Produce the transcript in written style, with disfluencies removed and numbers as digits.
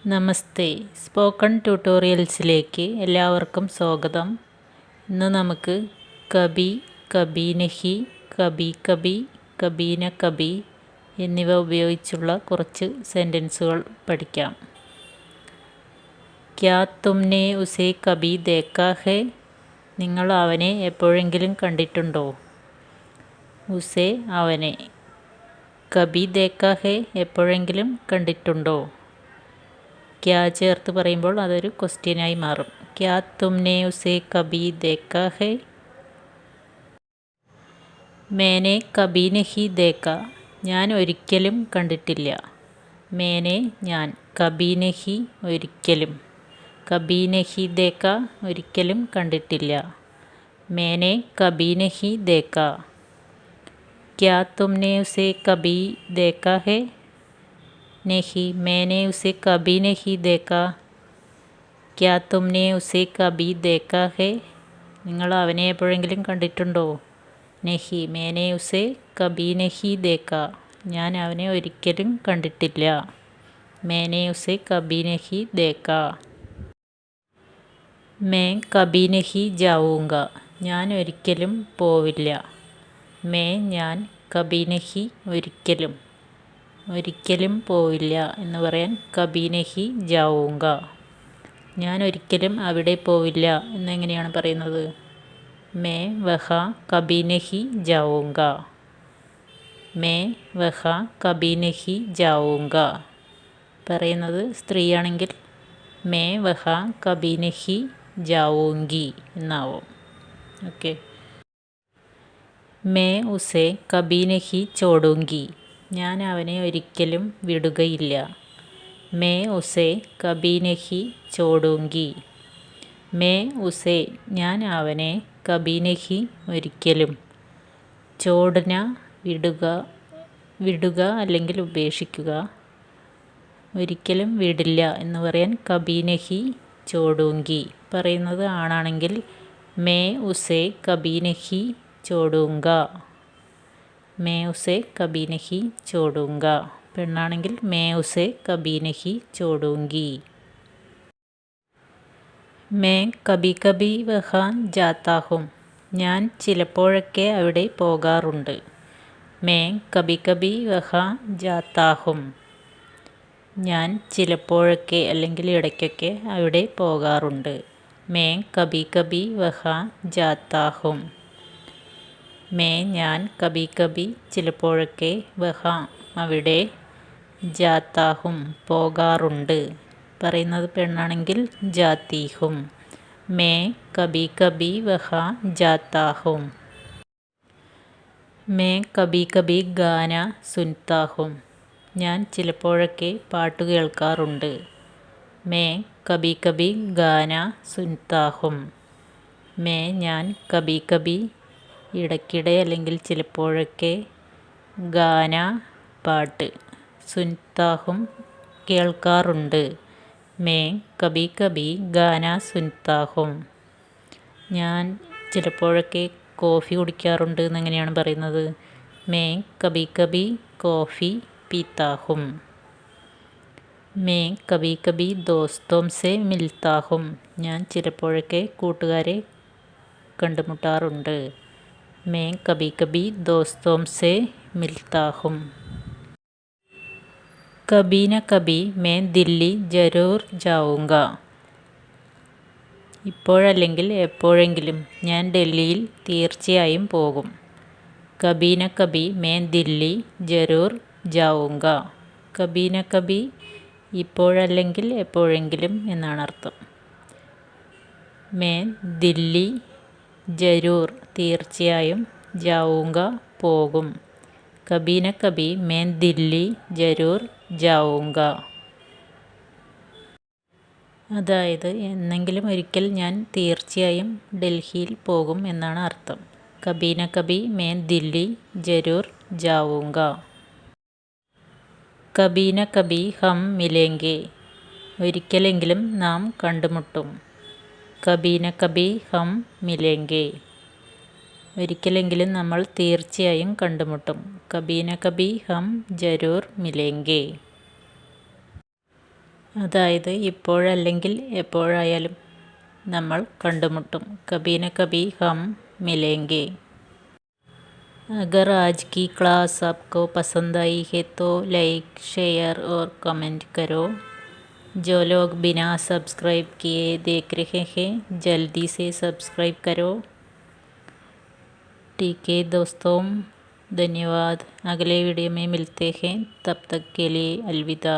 നമസ്തേ. Spoken ട്യൂട്ടോറിയൽസിലേക്ക് എല്ലാവർക്കും സ്വാഗതം. ഇന്ന് നമുക്ക് കബി, കബി നഹി, കബി കബി, കബീന കബി എന്നിവ ഉപയോഗിച്ചുള്ള കുറച്ച് സെൻറ്റൻസുകൾ പഠിക്കാം. ക്യാ തുമ്നെ ഉസേ കബി ദേക്കാ ഹേ? നിങ്ങൾ അവനെ എപ്പോഴെങ്കിലും കണ്ടിട്ടുണ്ടോ? ഉസേ അവനെ. കബി ദേക്കാ ഹേ എപ്പോഴെങ്കിലും കണ്ടിട്ടുണ്ടോ? ക്യാ ചേർത്ത് പറയുമ്പോൾ അതൊരു ക്വസ്റ്റ്യനായി മാറും. ക്യാ തുമ്നെ ഉസേ കബി ദേക്കാ ഹേ? മേനെ കബി നഹി ദേക്കാ. ഞാൻ ഒരിക്കലും കണ്ടിട്ടില്ല. മേനെ ഞാൻ, കബി നഹി ഒരിക്കലും, കബി നഹി ദേക്കാ ഒരിക്കലും കണ്ടിട്ടില്ല. മേനെ കബി നഹി ദേക്കാ. ക്യാ തുമ്നെ ഉസേ കബി ദേക്കാ ഹേ? नहीं, मैंने उसे कभी नहीं देखा. क्या तुमने उसे कभी देखा है? നിങ്ങൾ അവനെ എപ്പോഴെങ്കിലും കണ്ടിട്ടുണ്ടോ? നെഹി, മേനെ ഉസെ കബി നഹി ദേക്ക. ഞാൻ അവനെ ഒരിക്കലും കണ്ടിട്ടില്ല. മേനെ ഉസെ കബി നഹി ദേക്ക. മേ കബി നഹി ജാവൂങ്ക. ഞാൻ ഒരിക്കലും പോവില്ല. മേ ഞാൻ, കബി നഹി ഒരിക്കലും, ഒരിക്കലും പോവില്ല എന്ന് പറയാൻ കബി നഹി ജാവൂങ്ക. ഞാൻ ഒരിക്കലും അവിടെ പോവില്ല എന്നെങ്ങനെയാണ് പറയുന്നത്? മേ വഹ കബി നഹി ജാവൂങ്ക. മേ വഹ കബി നഹി ജാവൂങ്ക. പറയുന്നത് സ്ത്രീയാണെങ്കിൽ മേ വഹ കബി നഹി ജാവൂങ്കി എന്നാവും. ഓക്കെ. മേ ഉസേ കബി നഹി ചോടൂങ്കി. ഞാൻ അവനെ ഒരിക്കലും വിടുകയില്ല. മേ ഉസേ കബി നഹി ചോടൂങ്കി. മേ ഉസേ ഞാൻ അവനെ, കബി നഹി ഒരിക്കലും, ചോഡ്ന വിടുക, വിടുക അല്ലെങ്കിൽ ഉപേക്ഷിക്കുക, ഒരിക്കലും വിടില്ല എന്ന് പറയാൻ കബി നഹി ചോടൂങ്കി. പറയുന്നത് ആണാണെങ്കിൽ മേ ഉസേ കബി നഹി ചോടൂങ്ക. മേ ഉസേ കബി നഹി ചോടൂങ്ക. പെണ്ണാണെങ്കിൽ മേ ഉസേ കബി നഹി ചോടൂങ്കി. മേ കബി കബി വഹാൻ ജാത്താ ഹും. ഞാൻ ചിലപ്പോഴൊക്കെ അവിടെ പോകാറുണ്ട്. മേ കബി കബി വഹാൻ ജാത്താ ഹും. ഞാൻ ചിലപ്പോഴൊക്കെ അല്ലെങ്കിൽ ഇടയ്ക്കൊക്കെ അവിടെ പോകാറുണ്ട്. മേ കബി കബി വഹാൻ ജാത്താ ഹും. മേ ഞാൻ, കബി കബി ചിലപ്പോഴൊക്കെ, വഹ അവിടെ, ജാത്താ ഹും പോകാറുണ്ട്. പറയുന്നത് പെണ്ണാണെങ്കിൽ ജാത്തി ഹും. മേ കബി കബി വഹ ജാത്താ ഹും. മേ കബി കബി ഗാന സുൻതാ ഹും. ഞാൻ ചിലപ്പോഴൊക്കെ പാട്ട് കേൾക്കാറുണ്ട്. മേ കബി കബി ഗാന സുൻതാ ഹും. മേ ഞാൻ, കബി കബി ഇടയ്ക്കിടെ അല്ലെങ്കിൽ ചിലപ്പോഴൊക്കെ, ഗാന പാട്ട്, സുൻതാ ഹും കേൾക്കാറുണ്ട്. മേ കബി കബി ഗാന സുൻതാ ഹും. ഞാൻ ചിലപ്പോഴൊക്കെ കോഫി കുടിക്കാറുണ്ട് എന്നെങ്ങനെയാണ് പറയുന്നത്? മേ കബി കബി കോഫി പീത്താ ഹും. മേ കബി കബി ദോസ്തോം സെ മിൽത്താ ഹും. ഞാൻ ചിലപ്പോഴൊക്കെ കൂട്ടുകാരെ കണ്ടുമുട്ടാറുണ്ട്. മേ കബി കബി ദോസ്തോം സെ മിൽത്താ ഹും. കബി ന കബി മേ ദില്ലി ജരൂർ ജാവൂങ്ക. ഇപ്പോഴല്ലെങ്കിൽ എപ്പോഴെങ്കിലും ഞാൻ ഡൽഹിയിൽ തീർച്ചയായും പോകും. കബി ന കബി മേ ദില്ലി ജരൂർ ജാവൂങ്ക. കബി ന കബി ഇപ്പോഴല്ലെങ്കിൽ എപ്പോഴെങ്കിലും എന്നാണ് അർത്ഥം. മേ ദില്ലി ജരൂർ തീർച്ചയായും, ജാവൂങ്ക പോകും. കബി ന കബി മേ ദില്ലി ജരൂർ ജാവൂങ്ക. അതായത് എന്നെങ്കിലും ഒരിക്കൽ ഞാൻ തീർച്ചയായും ഡൽഹിയിൽ പോകും എന്നാണ് അർത്ഥം. കബി ന കബി മേ ദില്ലി ജരൂർ ജാവൂങ്ക. കബി ന കബി ഹം മിലേംഗെ. ഒരിക്കലെങ്കിലും നാം കണ്ടുമുട്ടും. കബി ന കബി ഹം മിലേംഗെ. ഒരിക്കലെങ്കിലും നമ്മൾ തീർച്ചയായും അതായത് ഇപ്പോഴല്ലെങ്കിൽ എപ്പോഴായാലും നമ്മൾ കണ്ടുമുട്ടും. കബി ന കബി ഹം മിലേംഗെ. अगर आज की क्लास आपको पसंद आई है तो लाइक शेयर और कमेंट करो. जो लोग बिना सब्सक्राइब किए देख रहे हैं जल्दी से सब्सक्राइब करो. ठीक है दोस्तों, धन्यवाद. अगले वीडियो में मिलते हैं. तब तक के लिए अलविदा.